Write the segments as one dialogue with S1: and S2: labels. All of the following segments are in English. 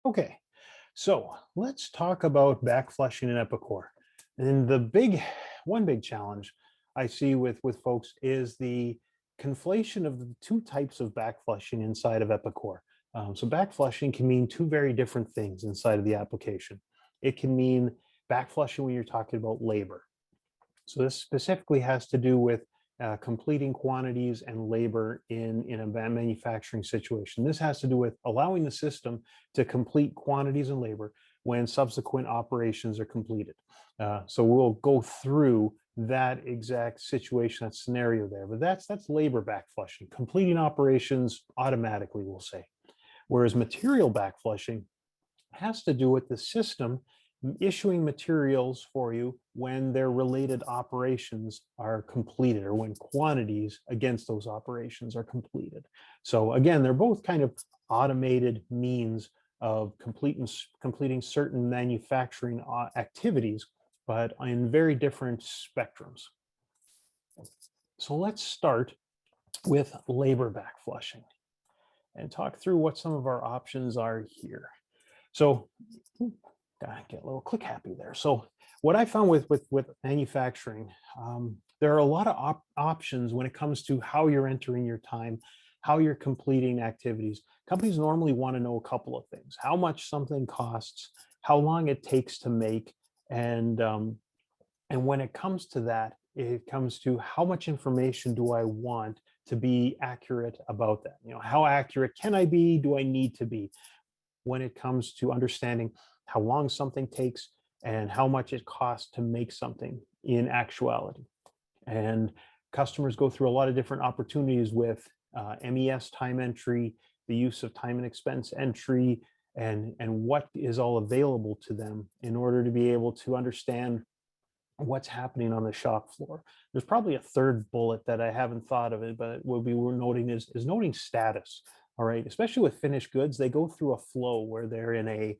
S1: Okay, so let's talk about backflushing in Epicor. And one big challenge I see with folks is the conflation of the two types of backflushing inside of Epicor. So backflushing can mean two very different things inside of the application. It can mean backflushing when you're talking about labor. So this specifically has to do with completing quantities and labor in a manufacturing situation. This has to do with allowing the system to complete quantities and labor when subsequent operations are completed. So we'll go through that exact situation, that scenario there, but that's labor backflushing, completing operations automatically, we'll say. Whereas material backflushing has to do with the system issuing materials for you when their related operations are completed or when quantities against those operations are completed. So again, they're both kind of automated means of completing certain manufacturing activities, but in very different spectrums. So let's start with labor backflushing and talk through what some of our options are here. So get a little click happy there. So what I found with manufacturing, there are a lot of options when it comes to how you're entering your time, how you're completing activities. Companies normally want to know a couple of things: how much something costs, how long it takes to make, and when it comes to that, it comes to how much information do I want to be accurate about that? You know, how accurate can I be? Do I need to be? When it comes to understanding how long something takes and how much it costs to make something in actuality. And customers go through a lot of different opportunities with MES time entry, the use of time and expense entry, and what is all available to them in order to be able to understand what's happening on the shop floor. There's probably a third bullet that I haven't thought of it, but what we were noting is noting status. All right, especially with finished goods, they go through a flow where they're in a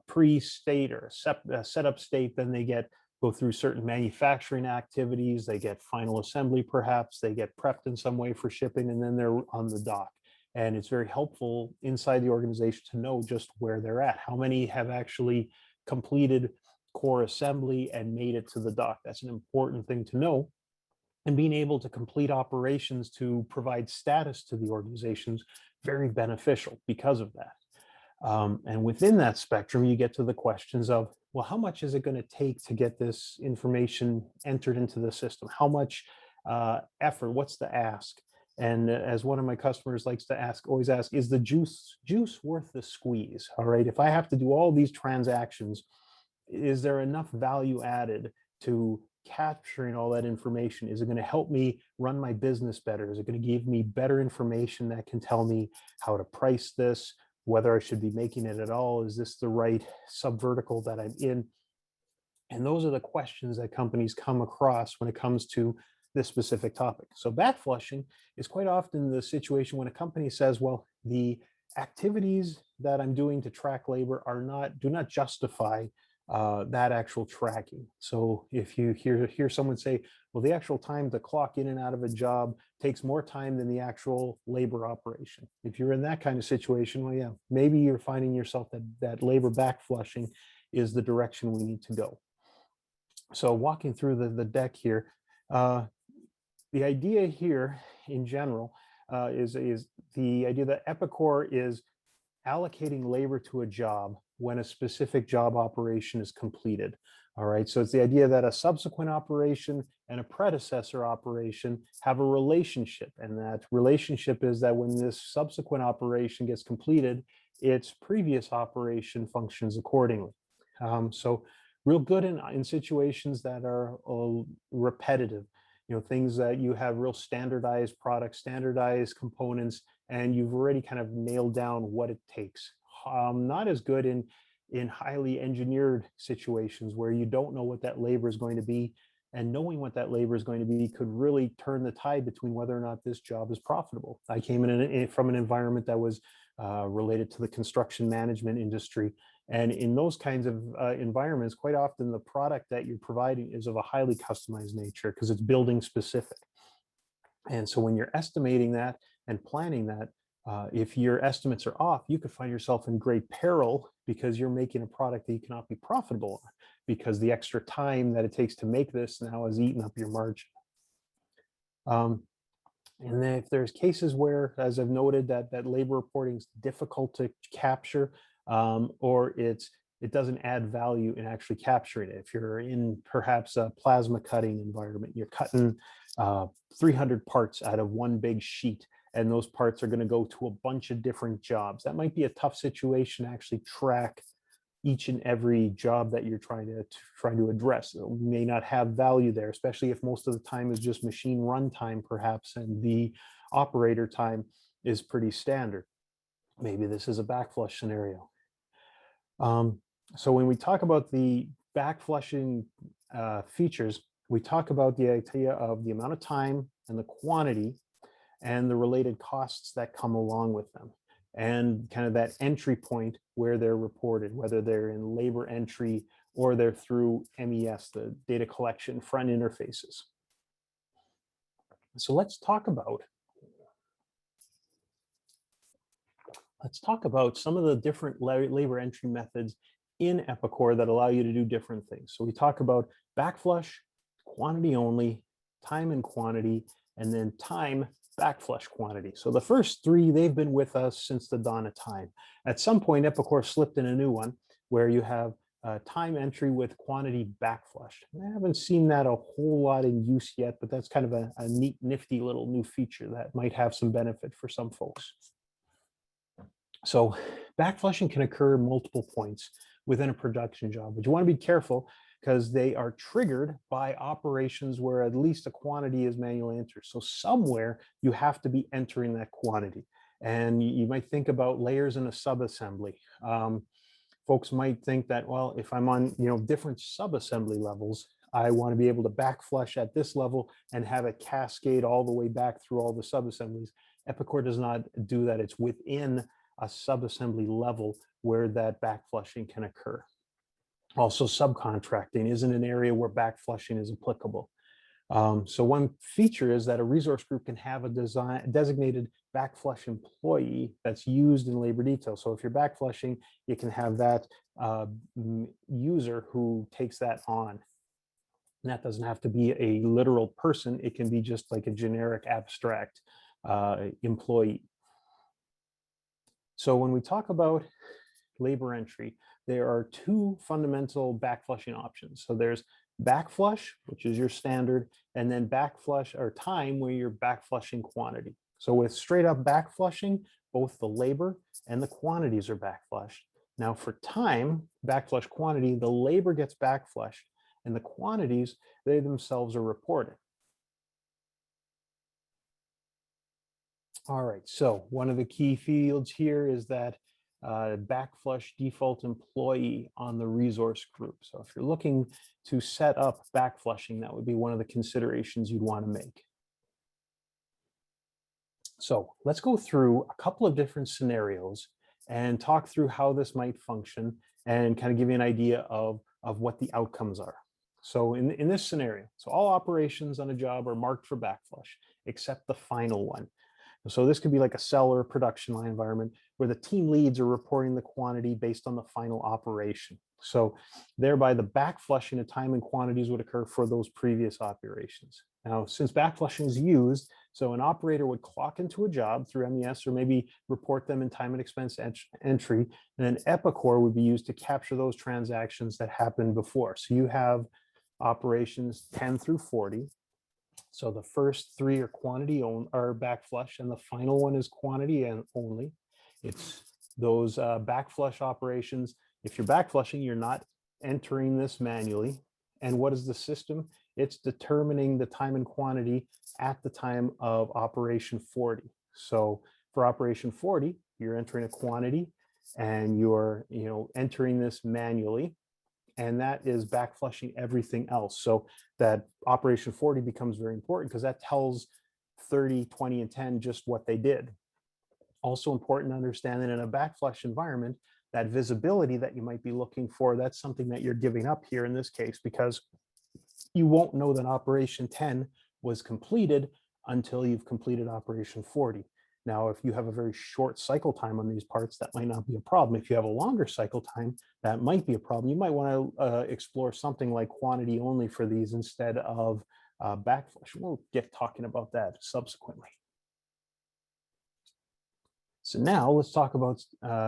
S1: pre-state or a setup state. Then they go through certain manufacturing activities. They get final assembly, perhaps. They get prepped in some way for shipping, and then they're on the dock. And it's very helpful inside the organization to know just where they're at. How many have actually completed core assembly and made it to the dock? That's an important thing to know. And being able to complete operations to provide status to the organizations, very beneficial because of that. And within that spectrum, you get to the questions of, well, how much is it going to take to get this information entered into the system? How much effort? What's the ask? And as one of my customers likes to always ask, is the juice worth the squeeze? All right, if I have to do all these transactions, is there enough value added to capturing all that information? Is it going to help me run my business better? Is it going to give me better information that can tell me how to price this, whether I should be making it at all? Is this the right subvertical that I'm in? And those are the questions that companies come across when it comes to this specific topic. So backflushing is quite often the situation when a company says, well, the activities that I'm doing to track labor do not justify that actual tracking. So if you hear someone say, well, the actual time to clock in and out of a job takes more time than the actual labor operation. If you're in that kind of situation, well, yeah, maybe you're finding yourself that labor backflushing is the direction we need to go. So walking through the deck here, the idea here in general is the idea that Epicor is allocating labor to a job when a specific job operation is completed. All right, so it's the idea that a subsequent operation and a predecessor operation have a relationship, and that relationship is that when this subsequent operation gets completed, its previous operation functions accordingly. So real good in situations that are repetitive, you know, things that you have real standardized products, standardized components, and you've already kind of nailed down what it takes. Not as good in highly engineered situations where you don't know what that labor is going to be, and knowing what that labor is going to be could really turn the tide between whether or not this job is profitable. I came from an environment that was related to the construction management industry. And in those kinds of environments, quite often the product that you're providing is of a highly customized nature because it's building specific. And so when you're estimating that and planning that, If your estimates are off, you could find yourself in great peril because you're making a product that you cannot be profitable on because the extra time that it takes to make this now has eaten up your margin. And then if there's cases where, as I've noted, that labor reporting is difficult to capture, or it doesn't add value in actually capturing it. If you're in perhaps a plasma cutting environment, you're cutting 300 parts out of one big sheet, and those parts are going to go to a bunch of different jobs. That might be a tough situation to actually track each and every job that you're trying to address. It may not have value there, especially if most of the time is just machine run time, perhaps, and the operator time is pretty standard. Maybe this is a backflush scenario. So when we talk about the backflushing features, we talk about the idea of the amount of time and the quantity and the related costs that come along with them, and kind of that entry point where they're reported, whether they're in labor entry or they're through MES, the data collection front interfaces. So let's talk about some of the different labor entry methods in Epicor that allow you to do different things. So we talk about backflush, quantity only, time and quantity, and then time backflush quantity. So the first three, they've been with us since the dawn of time. At some point, Epicor slipped in a new one where you have time entry with quantity backflush. I haven't seen that a whole lot in use yet, but that's kind of a neat, nifty little new feature that might have some benefit for some folks. So backflushing can occur at multiple points within a production job, but you want to be careful because they are triggered by operations where at least a quantity is manually entered. So somewhere you have to be entering that quantity. And you might think about layers in a subassembly. Folks might think that, well, if I'm on different subassembly levels, I want to be able to backflush at this level and have it cascade all the way back through all the subassemblies. Epicor does not do that. It's within a subassembly level where that backflushing can occur. Also, subcontracting isn't an area where backflushing is applicable. So one feature is that a resource group can have a designated backflush employee that's used in labor detail. So if you're backflushing, you can have that user who takes that on. And that doesn't have to be a literal person. It can be just like a generic abstract employee. So when we talk about labor entry, there are two fundamental backflushing options. So there's backflush, which is your standard, and then backflush or time where you're backflushing quantity. So with straight up backflushing, both the labor and the quantities are backflushed. Now for time, backflush quantity, the labor gets backflushed and the quantities, they themselves are reported. All right, so one of the key fields here is that backflush default employee on the resource group. So if you're looking to set up backflushing, that would be one of the considerations you'd want to make. So let's go through a couple of different scenarios and talk through how this might function and kind of give you an idea of what the outcomes are. So in this scenario, so all operations on a job are marked for backflush, except the final one. So this could be like a cell or production line environment where the team leads are reporting the quantity based on the final operation. So thereby the backflushing of time and quantities would occur for those previous operations. Now, since backflushing is used, so an operator would clock into a job through MES or maybe report them in time and expense entry, and then Epicor would be used to capture those transactions that happened before. So you have operations 10 through 40. So the first three are quantity are backflush, and the final one is quantity and only. It's those backflush operations. If you're backflushing, you're not entering this manually. And what is the system? It's determining the time and quantity at the time of operation 40. So for operation 40, you're entering a quantity and you're entering this manually. And that is backflushing everything else. So that operation 40 becomes very important because that tells 30, 20, and 10 just what they did. Also important to understand that in a backflush environment, that visibility that you might be looking for, that's something that you're giving up here in this case, because you won't know that operation 10 was completed until you've completed operation 40. Now, if you have a very short cycle time on these parts, that might not be a problem. If you have a longer cycle time, that might be a problem. You might want to explore something like quantity only for these instead of backflush. We'll get talking about that subsequently. So now let's talk about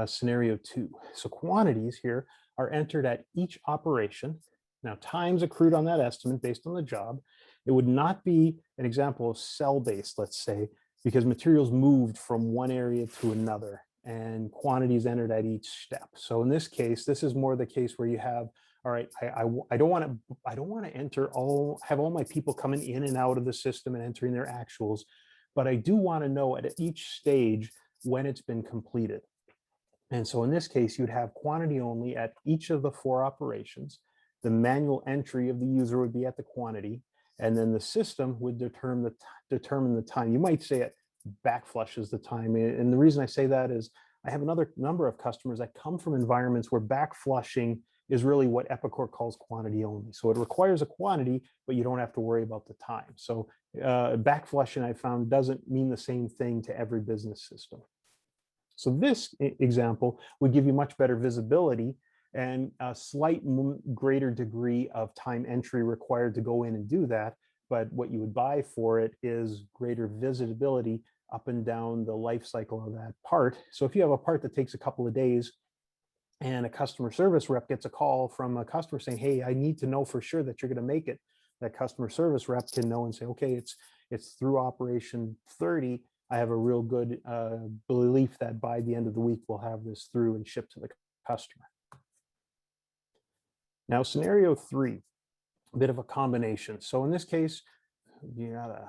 S1: scenario 2. So quantities here are entered at each operation. Now, times accrued on that estimate based on the job. It would not be an example of cell-based, let's say, because materials moved from one area to another and quantities entered at each step. So in this case, this is more the case where you have, all right, I don't want to have all my people coming in and out of the system and entering their actuals, but I do want to know at each stage when it's been completed. And so in this case, you'd have quantity only at each of the 4 operations. The manual entry of the user would be at the quantity, and then the system would determine the time. You might say it backflushes the time. And the reason I say that is I have another number of customers that come from environments where backflushing is really what Epicor calls quantity only. So it requires a quantity, but you don't have to worry about the time. So backflushing, I found, doesn't mean the same thing to every business system. So this example would give you much better visibility and a slight greater degree of time entry required to go in and do that. But what you would buy for it is greater visibility up and down the life cycle of that part. So if you have a part that takes a couple of days and a customer service rep gets a call from a customer saying, hey, I need to know for sure that you're going to make it, that customer service rep can know and say, okay, it's through operation 30. I have a real good belief that by the end of the week, we'll have this through and shipped to the customer. Now, scenario 3, a bit of a combination. So in this case, you gotta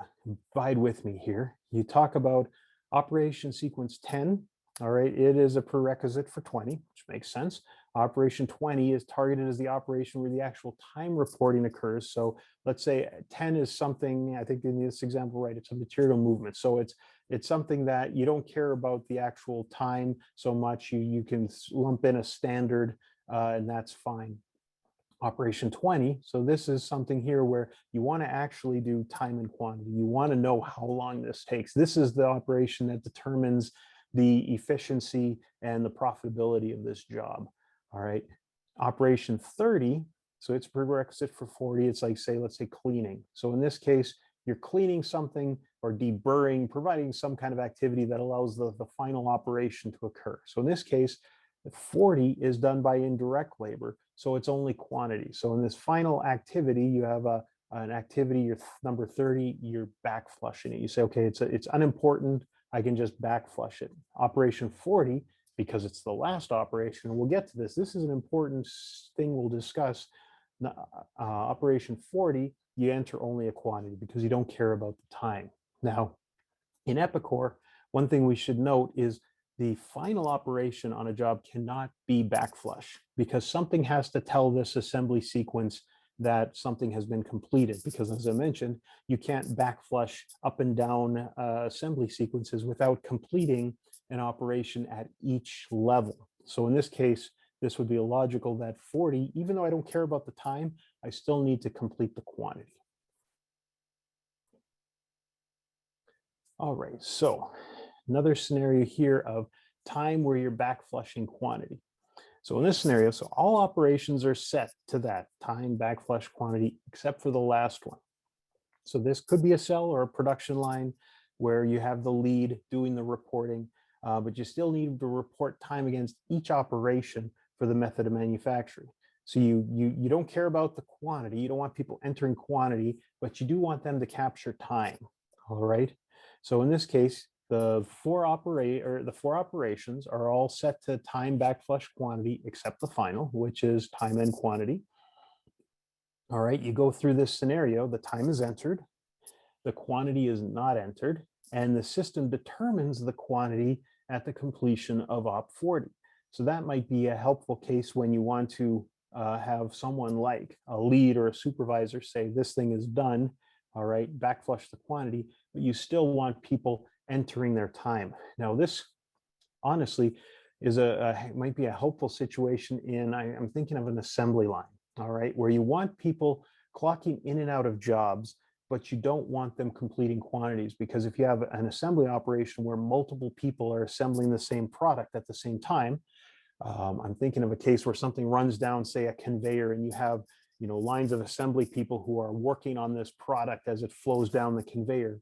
S1: abide with me here. You talk about operation sequence 10. All right, it is a prerequisite for 20, which makes sense. Operation 20 is targeted as the operation where the actual time reporting occurs. So let's say 10 is something, I think in this example, right, it's a material movement. So it's something that you don't care about the actual time so much. You can lump in a standard and that's fine. Operation 20, so this is something here where you want to actually do time and quantity. You want to know how long this takes. This is the operation that determines the efficiency and the profitability of this job. All right. Operation 30, so it's prerequisite for 40. It's like, let's say cleaning. So in this case, you're cleaning something or deburring, providing some kind of activity that allows the final operation to occur. So in this case, 40 is done by indirect labor, so it's only quantity. So in this final activity, you have an activity, your number 30, you're backflushing it. You say, okay, it's unimportant, I can just backflush it. Operation 40, because it's the last operation, and we'll get to this. This is an important thing we'll discuss. Operation 40, you enter only a quantity because you don't care about the time. Now, in Epicor, one thing we should note is the final operation on a job cannot be backflush because something has to tell this assembly sequence that something has been completed. Because as I mentioned, you can't backflush up and down assembly sequences without completing an operation at each level. So in this case, this would be illogical that 40, even though I don't care about the time, I still need to complete the quantity. All right, so another scenario here of time where you're backflushing quantity. So in this scenario, so all operations are set to that time backflush quantity, except for the last one. So this could be a cell or a production line where you have the lead doing the reporting, but you still need to report time against each operation for the method of manufacturing. So you don't care about the quantity, you don't want people entering quantity, but you do want them to capture time. All right. So in this case, the four operations are all set to time backflush quantity except the final, which is time and quantity. All right, you go through this scenario, the time is entered, the quantity is not entered, and the system determines the quantity at the completion of Op 40. So that might be a helpful case when you want to have someone like a lead or a supervisor say, this thing is done, all right, backflush the quantity, but you still want people entering their time. Now, this honestly is might be a helpful situation in, I'm thinking of an assembly line, all right, where you want people clocking in and out of jobs, but you don't want them completing quantities, because if you have an assembly operation where multiple people are assembling the same product at the same time, I'm thinking of a case where something runs down, say, a conveyor, and you have lines of assembly people who are working on this product as it flows down the conveyor.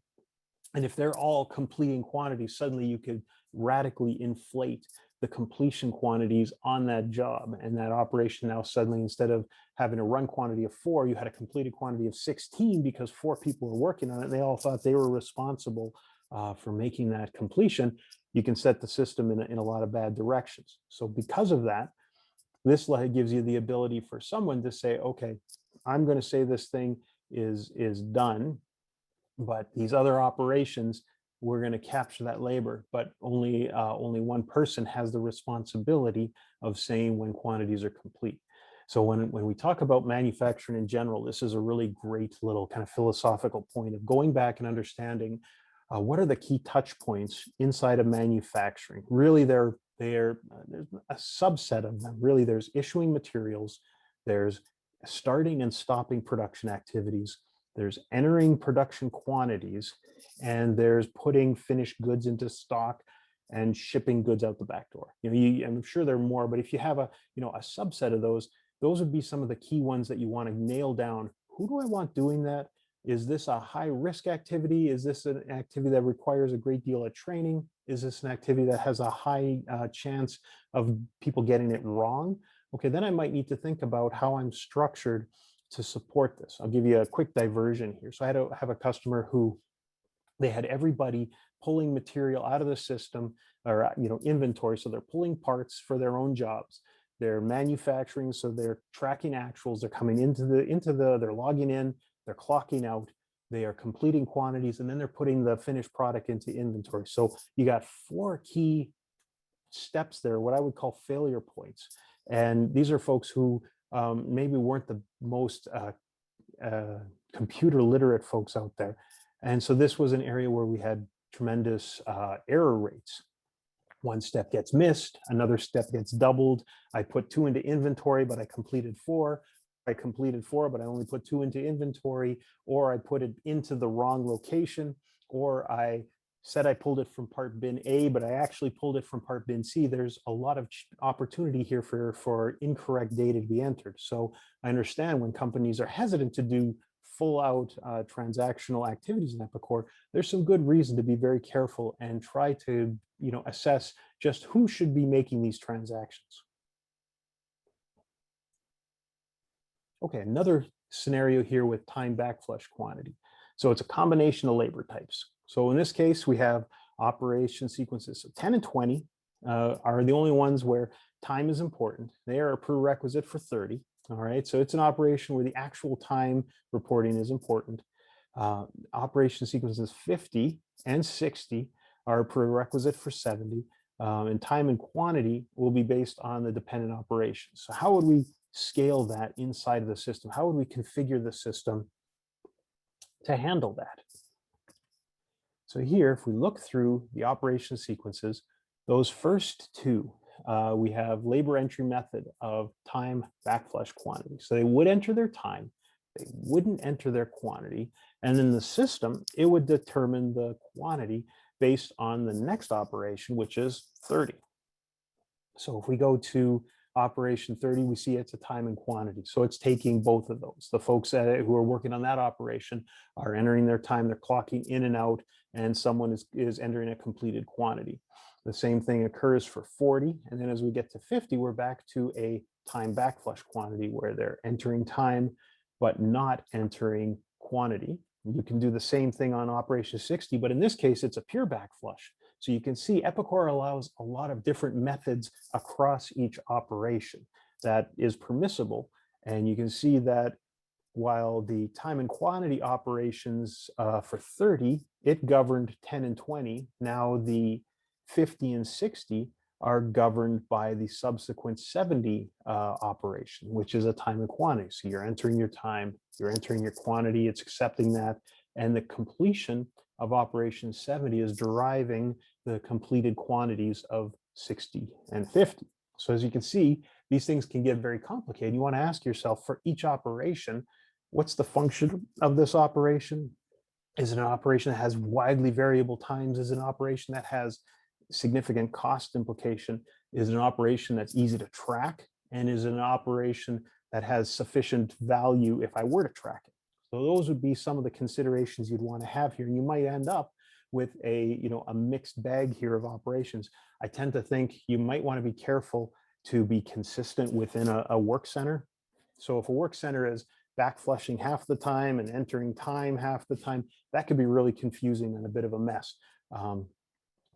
S1: And if they're all completing quantities, suddenly you could radically inflate the completion quantities on that job. And that operation now suddenly, instead of having a run quantity of 4, you had a completed quantity of 16 because 4 people were working on it. And they all thought they were responsible for making that completion. You can set the system in a lot of bad directions. So because of that, this gives you the ability for someone to say, okay, I'm going to say this thing is done, but these other operations, we're going to capture that labor, but only one person has the responsibility of saying when quantities are complete. So when we talk about manufacturing in general, this is a really great little kind of philosophical point of going back and understanding what are the key touch points inside of manufacturing. Really, there's a subset of them. Really, there's issuing materials, there's starting and stopping production activities, there's entering production quantities, and there's putting finished goods into stock and shipping goods out the back door. I'm sure there are more, but if you have a subset of those would be some of the key ones that you want to nail down. Who do I want doing that? Is this a high risk activity? Is this an activity that requires a great deal of training? Is this an activity that has a high chance of people getting it wrong? Okay, then I might need to think about how I'm structured to support this. I'll give you a quick diversion here. So I have a customer who they had everybody pulling material out of the system, or inventory. So they're pulling parts for their own jobs. They're manufacturing, so they're tracking actuals. They're coming they're logging in, they're clocking out, they are completing quantities, and then they're putting the finished product into inventory. So you got 4 key steps there, what I would call failure points. And these are folks who maybe weren't the most computer literate folks out there. And so this was an area where we had tremendous error rates. One step gets missed, another step gets doubled. I put 2 into inventory, but I completed 4. I completed 4, but I only put 2 into inventory, or I put it into the wrong location, or I said I pulled it from part bin A, but I actually pulled it from part bin C. There's a lot of opportunity here for incorrect data to be entered. So I understand when companies are hesitant to do full out transactional activities in Epicor, there's some good reason to be very careful and try to assess just who should be making these transactions. Okay, another scenario here with time backflush quantity. So it's a combination of labor types. So in this case, we have operation sequences. So 10 and 20 are the only ones where time is important. They are a prerequisite for 30. All right, so it's an operation where the actual time reporting is important. Operation sequences 50 and 60 are a prerequisite for 70. And time and quantity will be based on the dependent operations. So how would we scale that inside of the system? How would we configure the system to handle that? So here, if we look through the operation sequences, those first 2, we have labor entry method of time backflush quantity. So they would enter their time, they wouldn't enter their quantity, and then the system, it would determine the quantity based on the next operation, which is 30. So if we go to operation 30, we see it's a time and quantity. So it's taking both of those. The folks who are working on that operation are entering their time, they're clocking in and out, and someone is entering a completed quantity. The same thing occurs for 40. And then as we get to 50, we're back to a time backflush quantity where they're entering time, but not entering quantity. You can do the same thing on operation 60, but in this case, it's a pure backflush. So you can see Epicor allows a lot of different methods across each operation that is permissible. And you can see that while the time and quantity operations for 30, it governed 10 and 20. Now the 50 and 60 are governed by the subsequent 70 operation, which is a time and quantity. So you're entering your time, you're entering your quantity, it's accepting that, and the completion of operation 70 is deriving the completed quantities of 60 and 50. So as you can see, these things can get very complicated. You want to ask yourself for each operation, what's the function of this operation? Is it an operation that has widely variable times? Is it an operation that has significant cost implication? Is it an operation that's easy to track? And is it an operation that has sufficient value if I were to track it? So those would be some of the considerations you'd want to have here. And you might end up with a mixed bag here of operations. I tend to think you might want to be careful to be consistent within a work center. So if a work center is backflushing half the time and entering time half the time, that could be really confusing and a bit of a mess.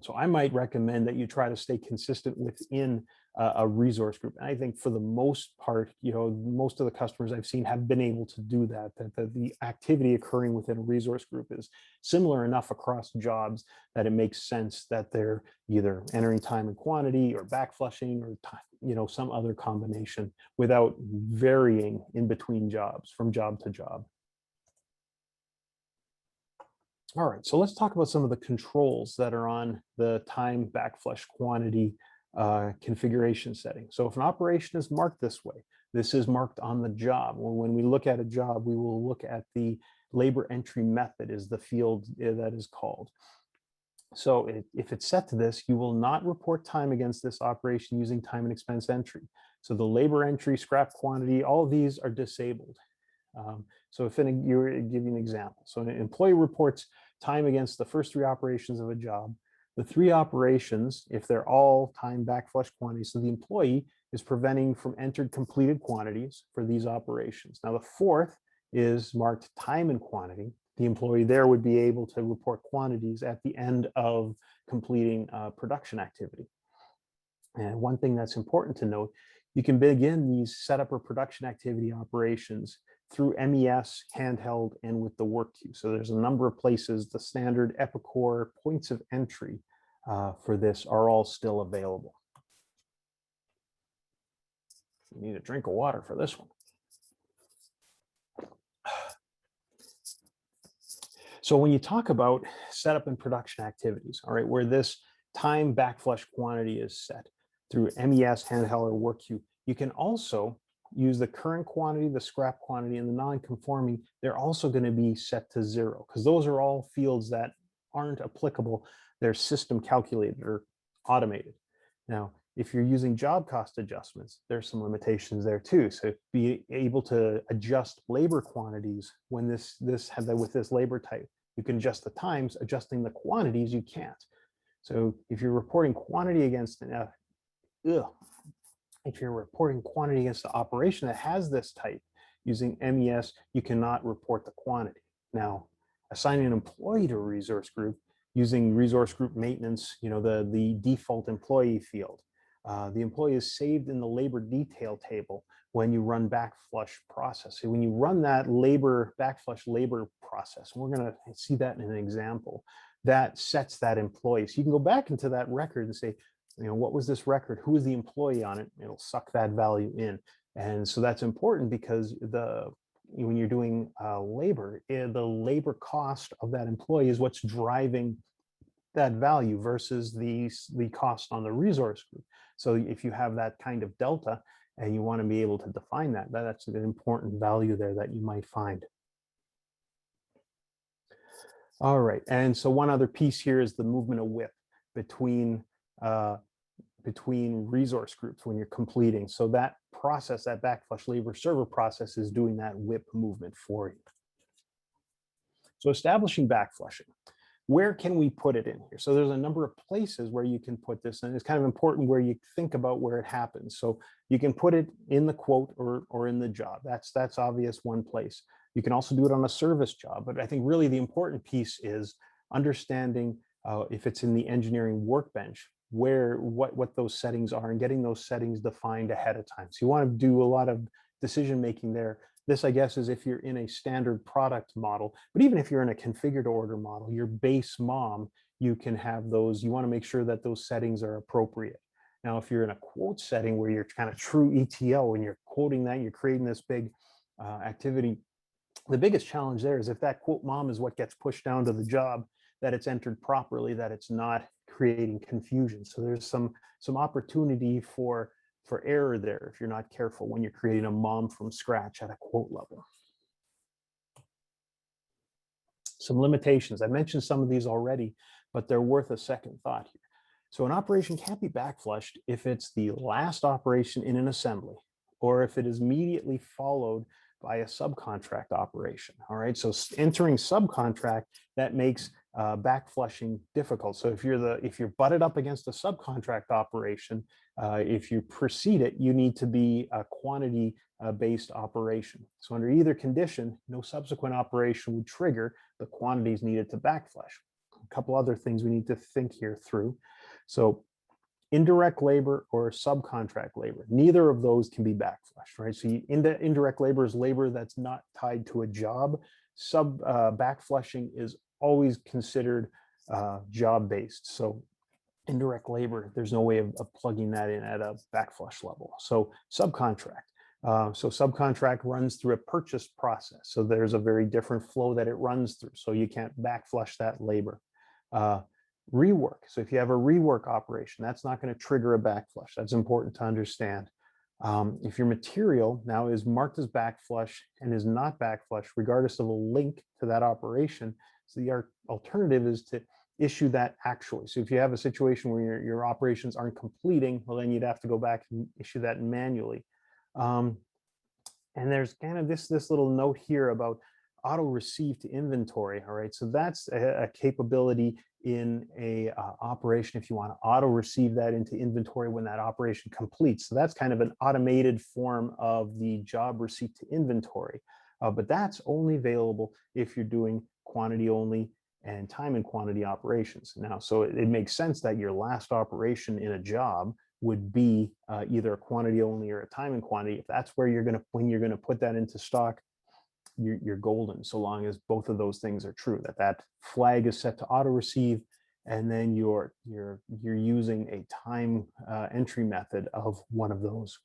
S1: So I might recommend that you try to stay consistent within a resource group. And I think for the most part, most of the customers I've seen have been able to do that, that the activity occurring within a resource group is similar enough across jobs that it makes sense that they're either entering time and quantity or backflushing or time, some other combination without varying in between jobs from job to job. All right, so let's talk about some of the controls that are on the time backflush quantity configuration setting. So if an operation is marked this way, this is marked on the job. When we look at a job, we will look at the labor entry method is the field that is called. So if it's set to this, you will not report time against this operation using time and expense entry. So the labor entry, scrap quantity, all of these are disabled. So if you give you an example, so an employee reports time against the first 3 operations of a job. The 3 operations, if they're all time backflush quantities, so the employee is preventing from entered completed quantities for these operations. Now the 4th is marked time and quantity. The employee there would be able to report quantities at the end of completing production activity. And one thing that's important to note, you can begin these setup or production activity operations through MES, handheld, and with the work queue. So there's a number of places. The standard Epicor points of entry for this are all still available. You need a drink of water for this one. So when you talk about setup and production activities, all right, where this time backflush quantity is set through MES, handheld, or work queue, you can also use the current quantity, the scrap quantity, and the non-conforming. They're also going to be set to 0 because those are all fields that aren't applicable. They're system calculated or automated. Now, if you're using job cost adjustments, there's some limitations there too. So be able to adjust labor quantities when with this labor type, you can adjust the times. Adjusting the quantities, you can't. So if you're reporting quantity against if you're reporting quantity against the operation that has this type using MES, you cannot report the quantity. Now, assigning an employee to a resource group using resource group maintenance, the default employee field. The employee is saved in the labor detail table when you run backflush process. So when you run that backflush labor process, and we're going to see that in an example, that sets that employee. So you can go back into that record and say, what was this record? Who is the employee on it? It'll suck that value in. And so that's important because when you're doing labor, the labor cost of that employee is what's driving that value versus the cost on the resource group. So if you have that kind of delta and you want to be able to define that's an important value there that you might find. All right, and so one other piece here is the movement of WIP between resource groups when you're completing. So that process, that backflush labor server process, is doing that WIP movement for you. So establishing backflushing. Where can we put it in here? So there's a number of places where you can put this, and it's kind of important where you think about where it happens. So you can put it in the quote or in the job. That's obvious one place. You can also do it on a service job, but I think really the important piece is understanding if it's in the engineering workbench, what those settings are and getting those settings defined ahead of time. So you want to do a lot of decision making there. This, I guess, is if you're in a standard product model, but even if you're in a configured order model, your base MOM, you can have those. You want to make sure that those settings are appropriate. Now, if you're in a quote setting where you're kind of true ETO and you're quoting that, you're creating this big activity, the biggest challenge there is if that quote MOM is what gets pushed down to the job, that it's entered properly, that it's not creating confusion. So there's some opportunity for error there if you're not careful when you're creating a MOM from scratch at a quote level. Some limitations. I mentioned some of these already, but they're worth a second thought here. So an operation can't be backflushed if it's the last operation in an assembly, or if it is immediately followed by a subcontract operation. All right, so entering subcontract, that makes backflushing difficult. So if you're butted up against a subcontract operation, if you precede it, you need to be a quantity based operation. So under either condition, no subsequent operation would trigger the quantities needed to backflush. A couple other things we need to think here through. So indirect labor or subcontract labor, neither of those can be backflushed, right? So indirect labor is labor that's not tied to a job. Backflushing is always considered job-based. So indirect labor, there's no way of plugging that in at a backflush level. So subcontract. So subcontract runs through a purchase process. So there's a very different flow that it runs through. So you can't backflush that labor. Rework. So if you have a rework operation, that's not going to trigger a backflush. That's important to understand. If your material now is marked as backflush and is not backflush, regardless of a link to that operation, so the alternative is to issue that actually. So if you have a situation where your operations aren't completing, well, then you'd have to go back and issue that manually. And there's kind of this little note here about auto receive to inventory. All right, so that's a capability in a operation if you want to auto receive that into inventory when that operation completes. So that's kind of an automated form of the job receipt to inventory, but that's only available if you're doing quantity only and time and quantity operations. Now, so it makes sense that your last operation in a job would be either a quantity only or a time and quantity. If that's where when you're gonna put that into stock, you're golden, so long as both of those things are true, that flag is set to auto receive, and then you're using a time entry method of one of those.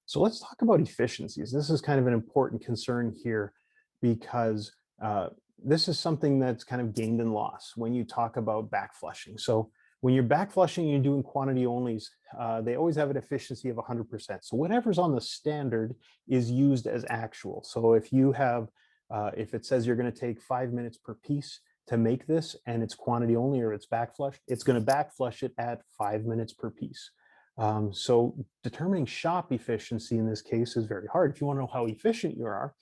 S1: So let's talk about efficiencies. This is kind of an important concern here because this is something that's kind of gained and lost when you talk about backflushing. So when you're backflushing, you're doing quantity onlys, they always have an efficiency of 100%. So whatever's on the standard is used as actual. So if you have, if it says you're going to take 5 minutes per piece to make this and it's quantity only or it's backflushed, it's going to backflush it at 5 minutes per piece. So determining shop efficiency in this case is very hard. If you want to know how efficient you are,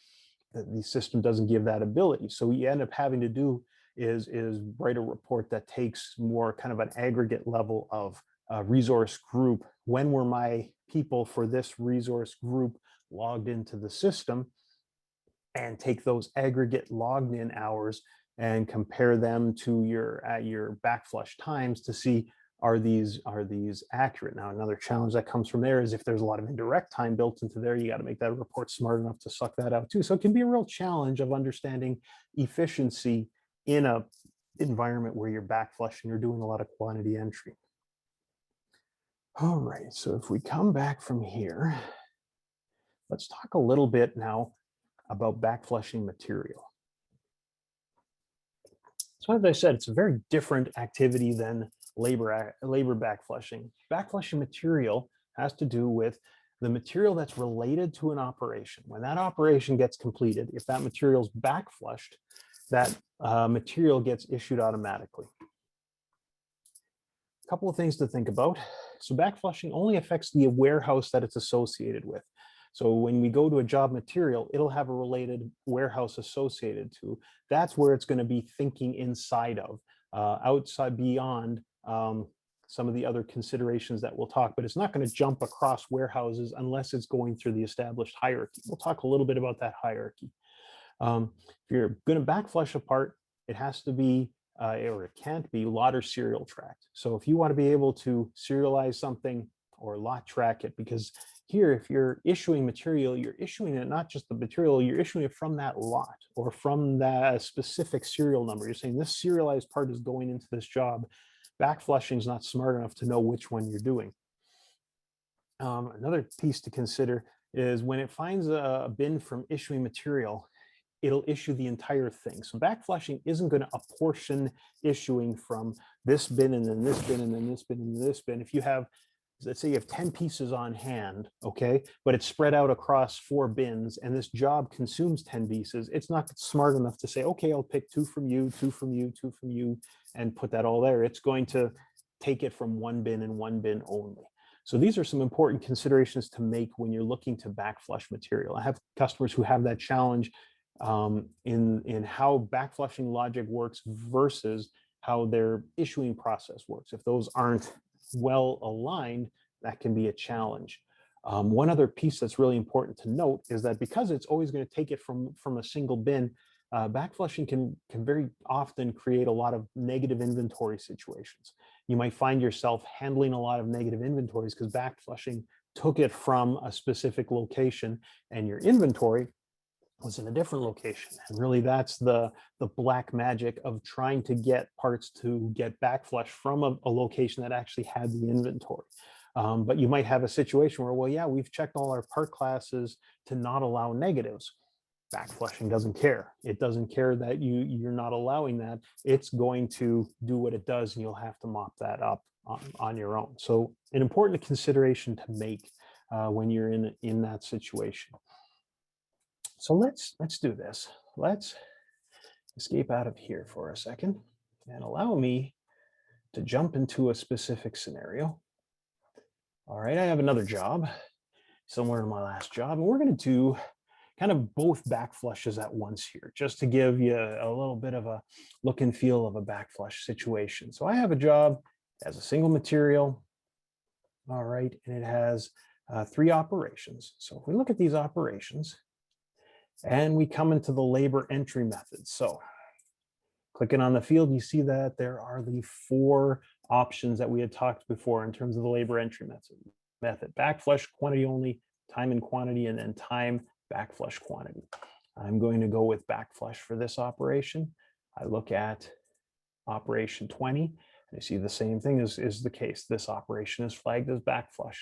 S1: the system doesn't give that ability. So what you end up having to do is write a report that takes more kind of an aggregate level of resource group. When were my people for this resource group logged into the system, and take those aggregate logged in hours and compare them to your backflush times to see are these accurate. Now, another challenge that comes from there is if there's a lot of indirect time built into there, you got to make that report smart enough to suck that out too. So it can be a real challenge of understanding efficiency in a environment where you're backflushing, you're doing a lot of quantity entry. All right, so if we come back from here, let's talk a little bit now about backflushing material. So as I said, it's a very different activity than labor backflushing. Backflushing material has to do with the material that's related to an operation. When that operation gets completed, if that material is backflushed, that material gets issued automatically. A couple of things to think about. So backflushing only affects the warehouse that it's associated with. So when we go to a job material, it'll have a related warehouse associated to. That's where it's going to be thinking inside of, outside beyond some of the other considerations that we'll talk, but it's not going to jump across warehouses unless it's going through the established hierarchy. We'll talk a little bit about that hierarchy. If you're going to backflush a part, it has to be, or it can't be, lot or serial tracked. So if you want to be able to serialize something or lot track it, because here, if you're issuing material, you're issuing it not just the material, you're issuing it from that lot or from that specific serial number. You're saying this serialized part is going into this job. Backflushing is not smart enough to know which one you're doing. Another piece to consider is when it finds a bin from issuing material, it'll issue the entire thing. So backflushing isn't going to apportion issuing from this bin and then this bin and then this bin and this bin. If you have let's say you have 10 pieces on hand, okay, but it's spread out across 4 bins and this job consumes 10 pieces, it's not smart enough to say, okay, I'll pick 2 from you, 2 from you, 2 from you, and put that all there. It's going to take it from 1 bin and 1 bin only. So these are some important considerations to make when you're looking to backflush material. I have customers who have that challenge in how backflushing logic works versus how their issuing process works. If those aren't well aligned, that can be a challenge. One other piece that's really important to note is that because it's always going to take it from a single bin, backflushing can very often create a lot of negative inventory situations. You might find yourself handling a lot of negative inventories because backflushing took it from a specific location and your inventory was in a different location. And really that's the black magic of trying to get parts to get backflush from a location that actually had the inventory. But you might have a situation where, well, yeah, we've checked all our part classes to not allow negatives. Backflushing doesn't care. It doesn't care that you're not allowing that. It's going to do what it does and you'll have to mop that up on your own. So an important consideration to make when you're in that situation. So let's do this. Let's escape out of here for a second and allow me to jump into a specific scenario. All right, I have another job somewhere in my last job, and we're going to do kind of both backflushes at once here, just to give you a little bit of a look and feel of a backflush situation. So I have a job as a single material. All right, and it has 3 operations. So if we look at these operations, and we come into the labor entry method. So clicking on the field, you see that there are the 4 options that we had talked before in terms of the labor entry method. Backflush quantity only, time and quantity, and then time backflush quantity. I'm going to go with backflush for this operation. I look at operation 20, and I see the same thing is the case. This operation is flagged as backflush.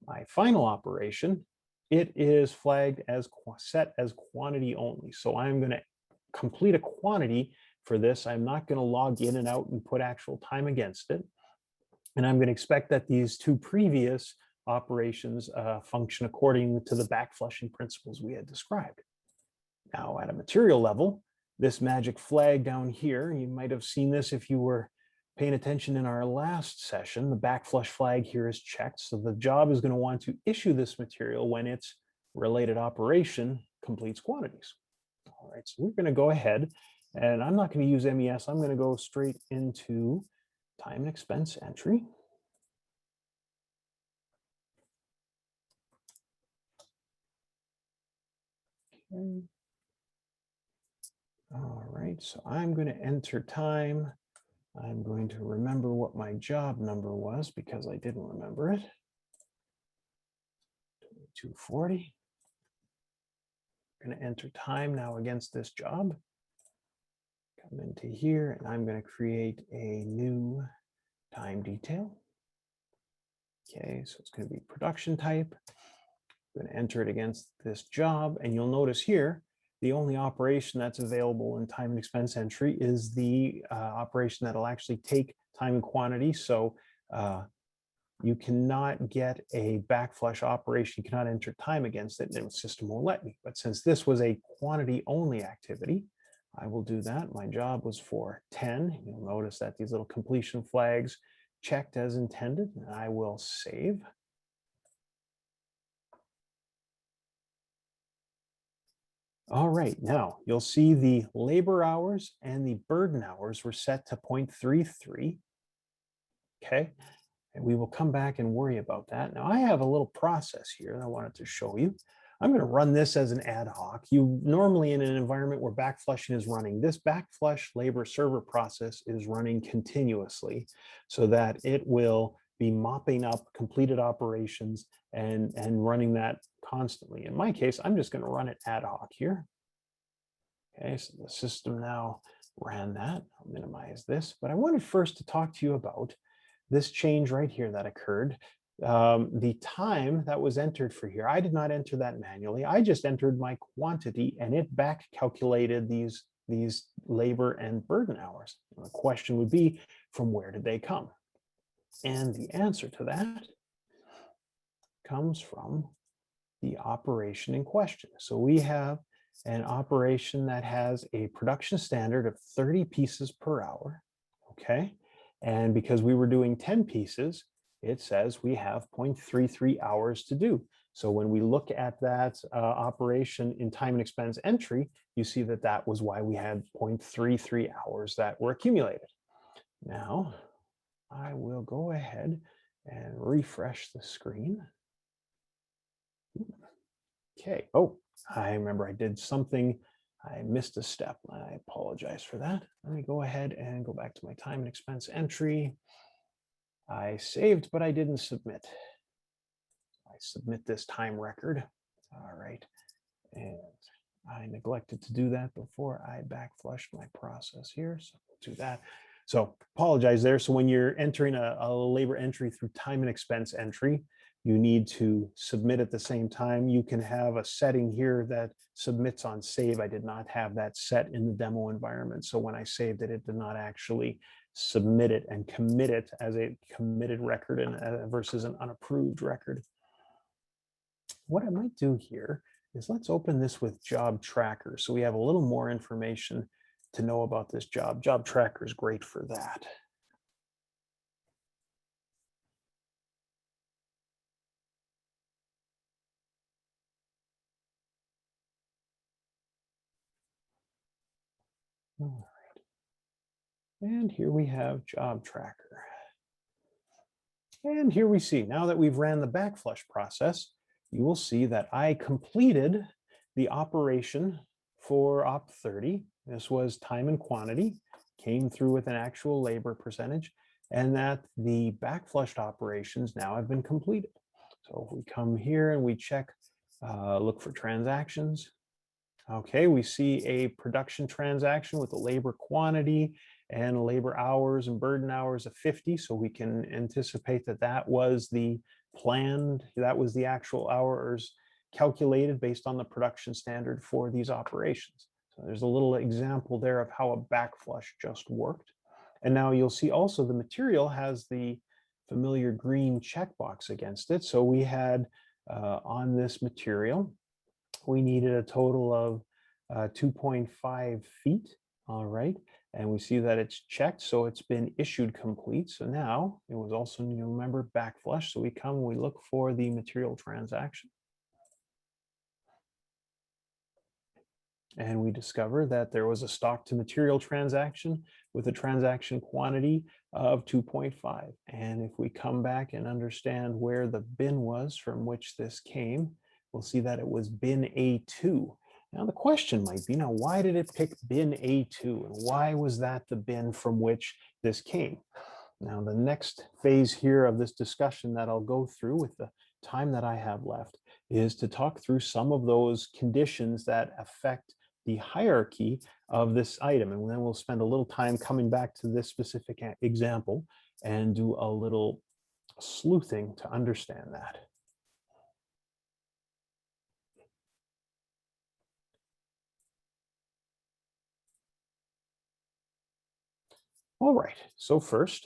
S1: My final operation, it is flagged as set as quantity only. So I'm going to complete a quantity for this. I'm not going to log in and out and put actual time against it. And I'm going to expect that these 2 previous operations function according to the backflushing principles we had described. Now at a material level, this magic flag down here, you might have seen this if you were paying attention in our last session. The backflush flag here is checked. So the job is going to want to issue this material when its related operation completes quantities. All right, so we're going to go ahead, and I'm not going to use MES. I'm going to go straight into time and expense entry. Okay. All right, so I'm going to enter time. I'm going to remember what my job number was because I didn't remember it. 2240. I'm going to enter time now against this job. Come into here, and I'm going to create a new time detail. Okay, so it's going to be production type. I'm going to enter it against this job, and you'll notice here, the only operation that's available in time and expense entry is the operation that'll actually take time and quantity. So you cannot get a backflush operation. You cannot enter time against it, and the system won't let me. But since this was a quantity only activity, I will do that. My job was for 10. You'll notice that these little completion flags checked as intended, and I will save. All right, now you'll see the labor hours and the burden hours were set to 0.33. Okay, and we will come back and worry about that. Now I have a little process here that I wanted to show you. I'm going to run this as an ad hoc. You normally in an environment where backflushing is running, this backflush labor server process is running continuously so that it will be mopping up completed operations and running that constantly. In my case, I'm just going to run it ad hoc here. Okay, so the system now ran that. I'll minimize this, but I wanted first to talk to you about this change right here that occurred. The time that was entered for here, I did not enter that manually. I just entered my quantity and it back calculated these labor and burden hours. And the question would be, from where did they come? And the answer to that comes from the operation in question. So we have an operation that has a production standard of 30 pieces per hour, okay? And because we were doing 10 pieces, it says we have 0.33 hours to do. So when we look at that operation in time and expense entry, you see that that was why we had 0.33 hours that were accumulated. Now, I will go ahead and refresh the screen. Okay. Oh, I remember I did something. I missed a step. I apologize for that. Let me go ahead and go back to my time and expense entry. I saved, but I didn't submit. I submit this time record. All right. And I neglected to do that before I backflushed my process here. So we'll do that. So apologize there. So when you're entering a labor entry through time and expense entry, you need to submit at the same time. You can have a setting here that submits on save. I did not have that set in the demo environment. So when I saved it, it did not actually submit it and commit it as a committed record and versus an unapproved record. What I might do here is let's open this with job tracker. So we have a little more information to know about this job. Job tracker is great for that. All right. And here we have job tracker. And here we see, now that we've ran the backflush process, you will see that I completed the operation for op 30. This was time and quantity, came through with an actual labor percentage, and that the backflushed operations now have been completed. So if we come here and we check, look for transactions, okay, we see a production transaction with a labor quantity and labor hours and burden hours of 50. So we can anticipate that that was the planned, that was the actual hours calculated based on the production standard for these operations. So there's a little example there of how a backflush just worked. And now you'll see also the material has the familiar green checkbox against it. So we had on this material, we needed a total of 2.5 feet. All right. And we see that it's checked. So it's been issued complete. So now it was also, you remember, backflush. So we come, we look for the material transaction. And we discover that there was a stock to material transaction with a transaction quantity of 2.5. And if we come back and understand where the bin was from which this came, we'll see that it was bin A2. Now the question might be, now why did it pick bin A2 and why was that the bin from which this came? Now the next phase here of this discussion that I'll go through with the time that I have left is to talk through some of those conditions that affect the hierarchy of this item. And then we'll spend a little time coming back to this specific example and do a little sleuthing to understand that. All right, so first,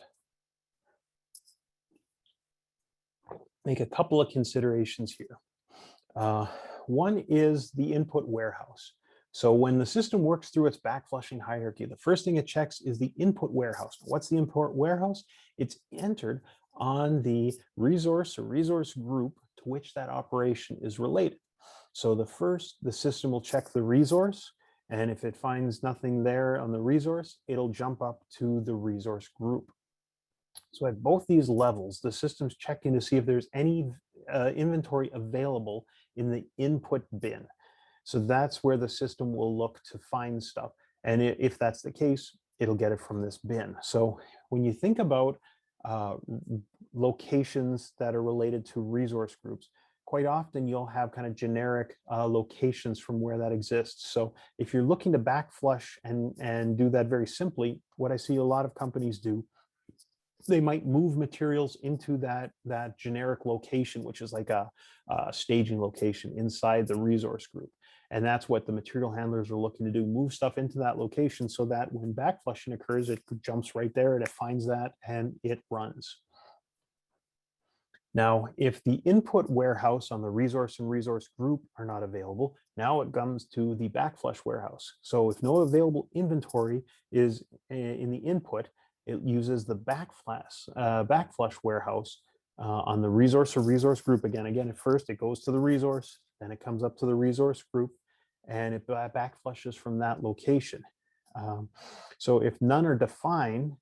S1: make a couple of considerations here. One is the input warehouse. So when the system works through its backflushing hierarchy, the first thing it checks is the input warehouse. What's the input warehouse? It's entered on the resource or resource group to which that operation is related. So the system will check the resource, and if it finds nothing there on the resource, it'll jump up to the resource group. So at both these levels, the system's checking to see if there's any inventory available in the input bin. So that's where the system will look to find stuff. And if that's the case, it'll get it from this bin. So when you think about locations that are related to resource groups, quite often you'll have kind of generic locations from where that exists. So if you're looking to backflush and do that very simply, what I see a lot of companies do, they might move materials into that generic location, which is like a staging location inside the resource group. And that's what the material handlers are looking to do, move stuff into that location so that when backflushing occurs, it jumps right there and it finds that and it runs. Now, if the input warehouse on the resource and resource group are not available, now it comes to the backflush warehouse. So if no available inventory is in the input, it uses the backflush warehouse on the resource or resource group. Again, at first it goes to the resource, then it comes up to the resource group, and it backflushes from that location. So if none are defined,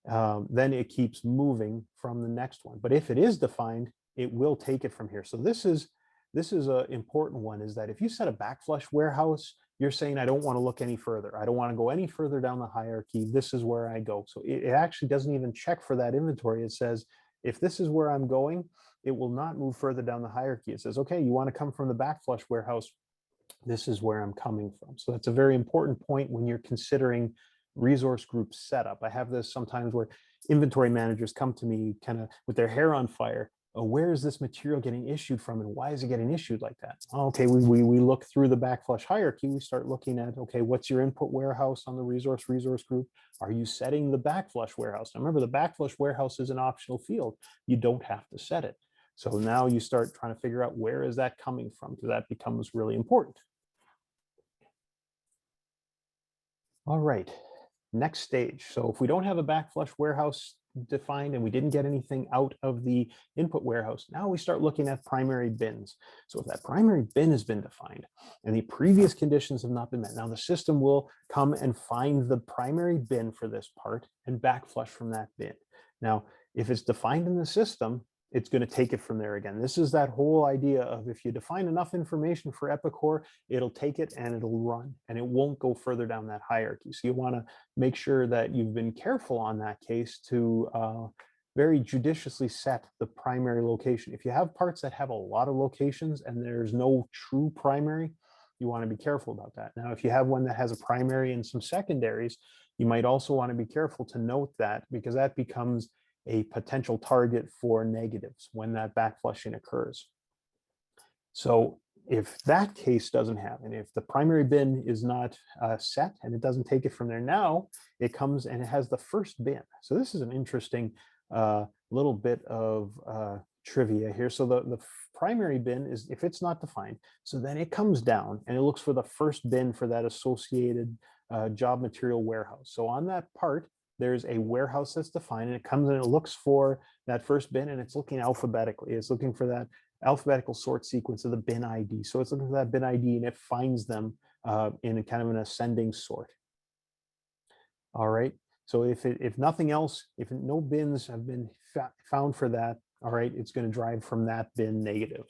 S1: then it keeps moving from the next one. But if it is defined, it will take it from here. So this is an important one, is that if you set a backflush warehouse, you're saying, I don't want to look any further. I don't want to go any further down the hierarchy. This is where I go. So it actually doesn't even check for that inventory. It says, if this is where I'm going, it will not move further down the hierarchy. It says, okay, you want to come from the backflush warehouse. This is where I'm coming from. So that's a very important point when you're considering resource group setup. I have this sometimes where inventory managers come to me kind of with their hair on fire. Oh, where is this material getting issued from, and why is it getting issued like that? Okay, we look through the backflush hierarchy. We start looking at, okay, what's your input warehouse on the resource group? Are you setting the backflush warehouse? Now remember, the backflush warehouse is an optional field. You don't have to set it. So now you start trying to figure out, where is that coming from, because that becomes really important. All right, next stage. So if we don't have a backflush warehouse defined and we didn't get anything out of the input warehouse, now we start looking at primary bins. So if that primary bin has been defined and the previous conditions have not been met, now the system will come and find the primary bin for this part and backflush from that bin. Now, if it's defined in the system, it's going to take it from there again. This is that whole idea of, if you define enough information for Epicor, it'll take it and it'll run, and it won't go further down that hierarchy. So you want to make sure that you've been careful on that case to very judiciously set the primary location. If you have parts that have a lot of locations and there's no true primary, you want to be careful about that. Now, if you have one that has a primary and some secondaries, you might also want to be careful to note that, because that becomes a potential target for negatives when that backflushing occurs. So if that case doesn't happen, if the primary bin is not set and it doesn't take it from there, now it comes and it has the first bin. So this is an interesting little bit of trivia here. So the primary bin is, if it's not defined, so then it comes down and it looks for the first bin for that associated job material warehouse. So on that part, there's a warehouse that's defined, and it comes and it looks for that first bin, and it's looking alphabetically. It's looking for that alphabetical sort sequence of the bin ID. So it's looking for that bin ID, and it finds them in a kind of an ascending sort. All right. So if nothing else, if no bins have been found for that, all right, it's going to drive from that bin negative.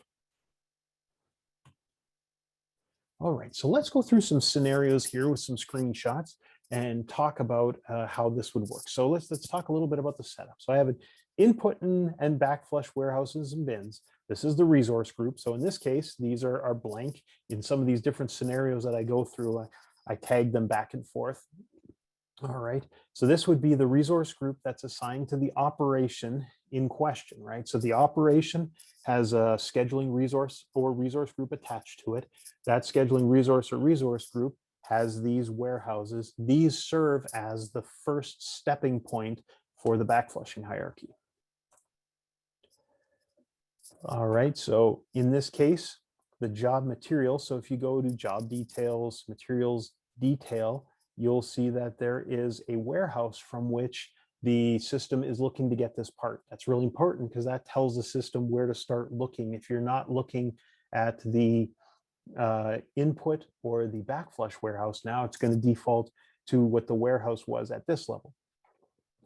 S1: All right, so let's go through some scenarios here with some screenshots and talk about how this would work. So let's talk a little bit about the setup. So I have an input and backflush warehouses and bins. This is the resource group. So in this case, these are blank. In some of these different scenarios that I go through, I tag them back and forth. All right, so this would be the resource group that's assigned to the operation in question, right? So the operation has a scheduling resource or resource group attached to it. That scheduling resource or resource group has these warehouses. These serve as the first stepping point for the backflushing hierarchy. All right, so in this case, the job material. So if you go to job details, materials detail, you'll see that there is a warehouse from which the system is looking to get this part. That's really important because that tells the system where to start looking. If you're not looking at the input or the backflush warehouse, now it's going to default to what the warehouse was at this level.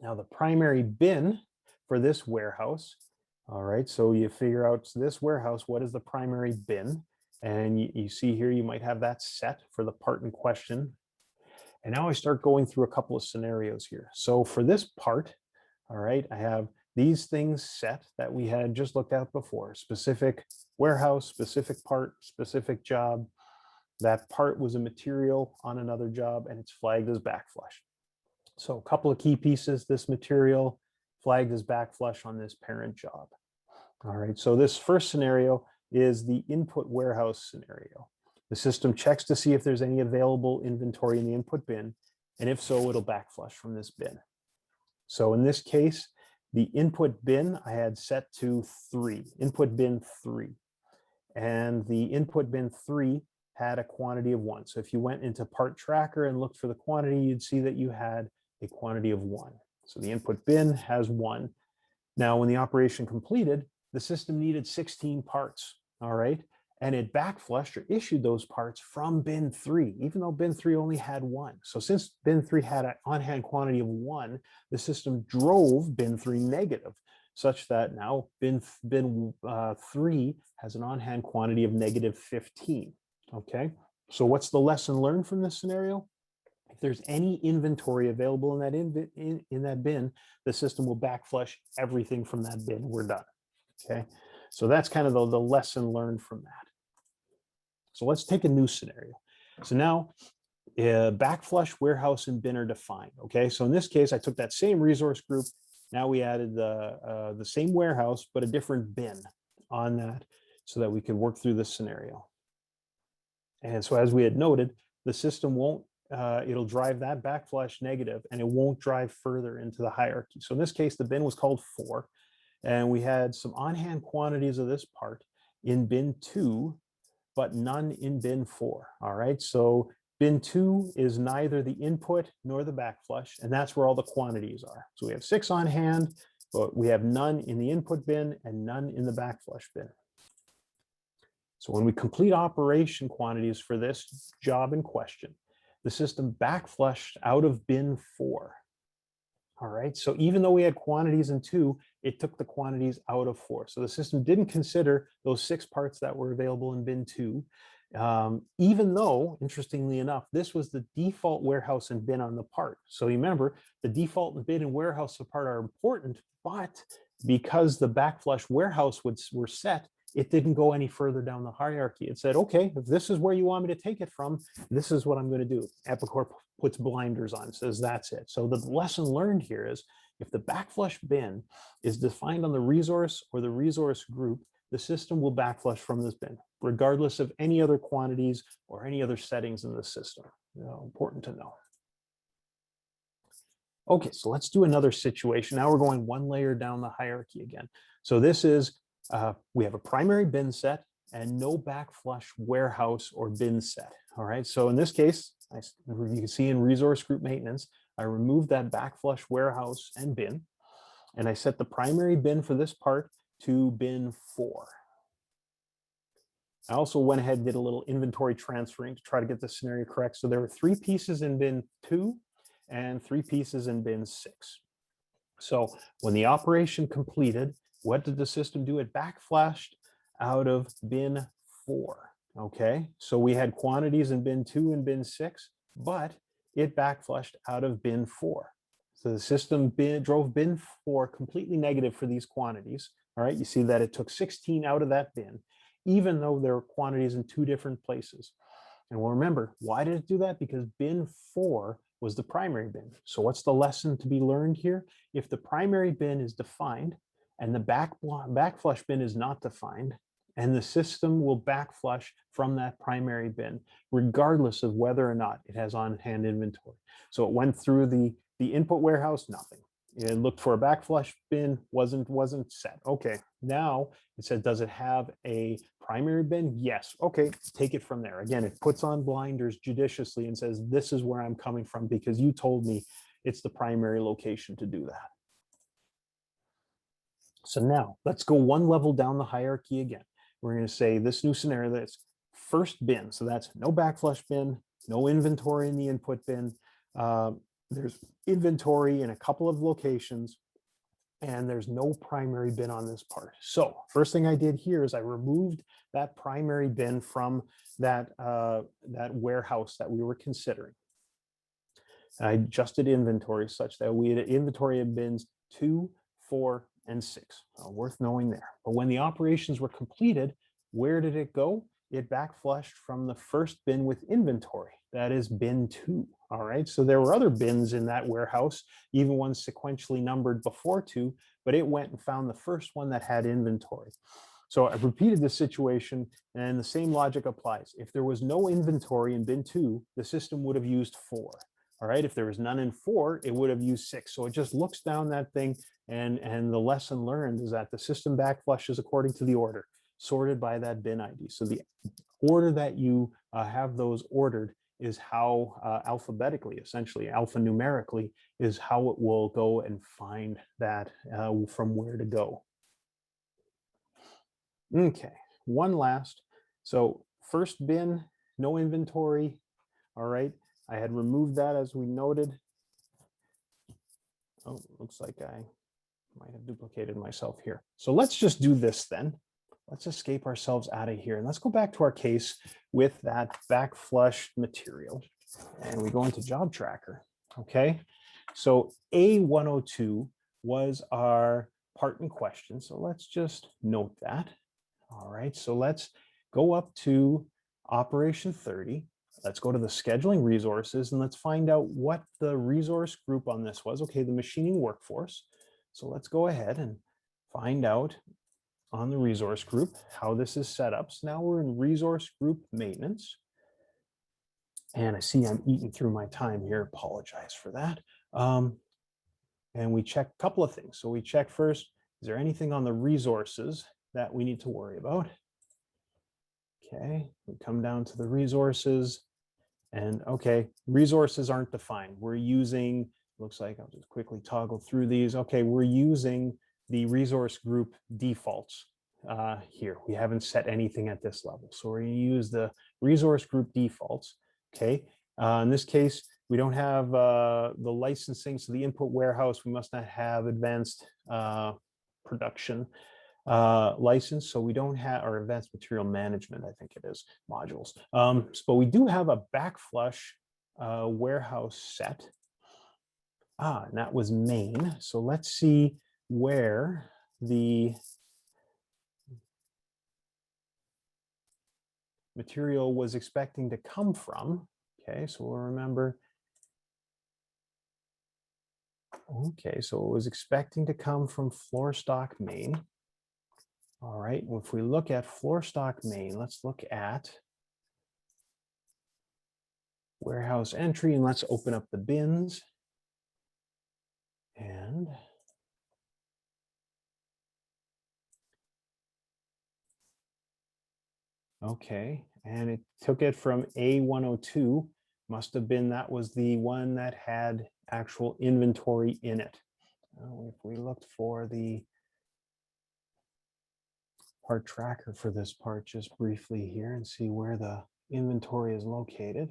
S1: Now the primary bin for this warehouse, all right, so you figure out this warehouse, what is the primary bin? And you see here, you might have that set for the part in question. And now I start going through a couple of scenarios here. So for this part, all right, I have these things set that we had just looked at before: specific warehouse, specific part, specific job. That part was a material on another job, and it's flagged as backflush. So a couple of key pieces: this material flagged as backflush on this parent job. All right, so this first scenario is the input warehouse scenario. The system checks to see if there's any available inventory in the input bin, and if so, it'll backflush from this bin. So in this case, The input bin I had set to 3, input bin 3. And the input bin 3 had a quantity of 1. So if you went into part tracker and looked for the quantity, you'd see that you had a quantity of 1. So the input bin has 1. Now, when the operation completed, the system needed 16 parts, all right? And it backflushed or issued those parts from bin 3, even though bin 3 only had 1. So since bin 3 had an on-hand quantity of 1, the system drove bin 3 negative, such that now bin 3 has an on-hand quantity of negative 15, okay? So what's the lesson learned from this scenario? If there's any inventory available in that bin, the system will backflush everything from that bin. We're done, okay? So that's kind of the lesson learned from that. So let's take a new scenario. So now backflush, warehouse, and bin are defined, okay? So in this case, I took that same resource group. Now we added the same warehouse, but a different bin on that so that we could work through this scenario. And so as we had noted, the system won't, it'll drive that backflush negative and it won't drive further into the hierarchy. So in this case, the bin was called 4, and we had some on-hand quantities of this part in bin 2, but none in bin 4, all right? So bin 2 is neither the input nor the backflush, and that's where all the quantities are. So we have 6 on hand, but we have none in the input bin and none in the backflush bin. So when we complete operation quantities for this job in question, the system backflushed out of bin 4. All right, so even though we had quantities in 2, it took the quantities out of 4. So the system didn't consider those 6 parts that were available in bin 2, even though, interestingly enough, this was the default warehouse and bin on the part. So remember, the default bin and warehouse part are important, but because the backflush warehouse were set, it didn't go any further down the hierarchy. It said, okay, if this is where you want me to take it from, this is what I'm going to do. Epicor puts blinders on, says that's it. So the lesson learned here is if the backflush bin is defined on the resource or the resource group, the system will backflush from this bin, regardless of any other quantities or any other settings in the system. Important to know. Okay, so let's do another situation. Now we're going one layer down the hierarchy again. So this is, we have a primary bin set and no backflush warehouse or bin set. All right, so in this case, you can see in resource group maintenance, I removed that backflush warehouse and bin, and I set the primary bin for this part to bin 4. I also went ahead and did a little inventory transferring to try to get the scenario correct. So there were 3 pieces in bin 2 and 3 pieces in bin 6. So when the operation completed, what did the system do? It backflashed out of bin 4. Okay, so we had quantities in bin 2 and bin 6, but it backflushed out of bin 4. So the system drove bin 4 completely negative for these quantities. All right, you see that it took 16 out of that bin, even though there were quantities in 2 different places. And we'll remember, why did it do that? Because bin 4 was the primary bin. So what's the lesson to be learned here? If the primary bin is defined and the backflush bin is not defined, and the system will backflush from that primary bin, regardless of whether or not it has on-hand inventory. So it went through the input warehouse, nothing. It looked for a backflush bin, wasn't set. Okay, now it said, does it have a primary bin? Yes. Okay, take it from there. Again, it puts on blinders judiciously and says, this is where I'm coming from because you told me it's the primary location to do that. So now let's go one level down the hierarchy again. We're going to say this new scenario, that's first bin. So that's no backflush bin, no inventory in the input bin. There's inventory in a couple of locations, and there's no primary bin on this part. So first thing I did here is I removed that primary bin from that warehouse that we were considering. I adjusted inventory such that we had an inventory of bins 2, 4, and 6. Worth knowing there. But when the operations were completed, where did it go? It backflushed from the first bin with inventory. That is bin 2. All right, so there were other bins in that warehouse, even ones sequentially numbered before 2, but it went and found the first one that had inventory. So I've repeated this situation, and the same logic applies. If there was no inventory in bin 2, the system would have used 4. All right, if there was none in 4, it would have used 6. So it just looks down that thing, and the lesson learned is that the system backflushes according to the order, sorted by that bin ID. So the order that you have those ordered is how alphabetically, essentially alphanumerically, is how it will go and find that from where to go. Okay, one last. So first bin, no inventory. All right, I had removed that as we noted. Oh, looks like I might have duplicated myself here. So let's just do this then. Let's escape ourselves out of here. And let's go back to our case with that backflush material. And we go into job tracker. Okay, so A102 was our part in question. So let's just note that. All right, so let's go up to operation 30. Let's go to the scheduling resources and let's find out what the resource group on this was. Okay, the machining workforce. So let's go ahead and find out on the resource group how this is set up. So now we're in resource group maintenance. And I see I'm eating through my time here. Apologize for that. And we check a couple of things. So we check first, is there anything on the resources that we need to worry about? Okay, we come down to the resources and okay, resources aren't defined. We're using, looks like I'll just quickly toggle through these. Okay, we're using the resource group defaults here. We haven't set anything at this level. So we're gonna use the resource group defaults. Okay, in this case, we don't have the licensing. So the input warehouse, we must not have advanced production license. So we don't have, or advanced material management, I think it is, modules. But we do have a backflush warehouse set. And that was main. So let's see where the material was expecting to come from. Okay, so we'll remember. Okay, so it was expecting to come from floor stock main. All right, if we look at floor stock main, let's look at warehouse entry and let's open up the bins. And okay, and it took it from A102, must have been, that was the one that had actual inventory in it. If we looked for the part tracker for this part just briefly here and see where the inventory is located.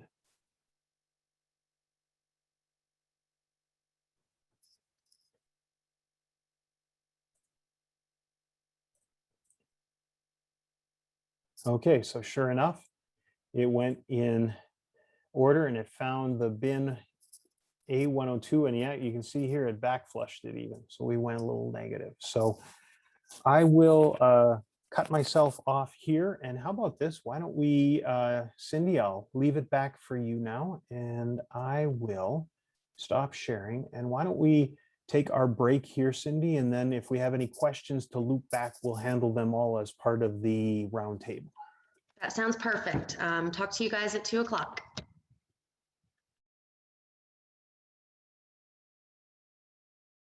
S1: Okay, so sure enough, it went in order and it found the bin A102, and yeah, you can see here it backflushed it even. So we went a little negative. So I will cut myself off here. And how about this? Why don't we, Cindy, I'll leave it back for you now and I will stop sharing. And why don't we take our break here, Cindy? And then if we have any questions to loop back, we'll handle them all as part of the roundtable.
S2: That sounds perfect. Talk to you guys at 2 o'clock.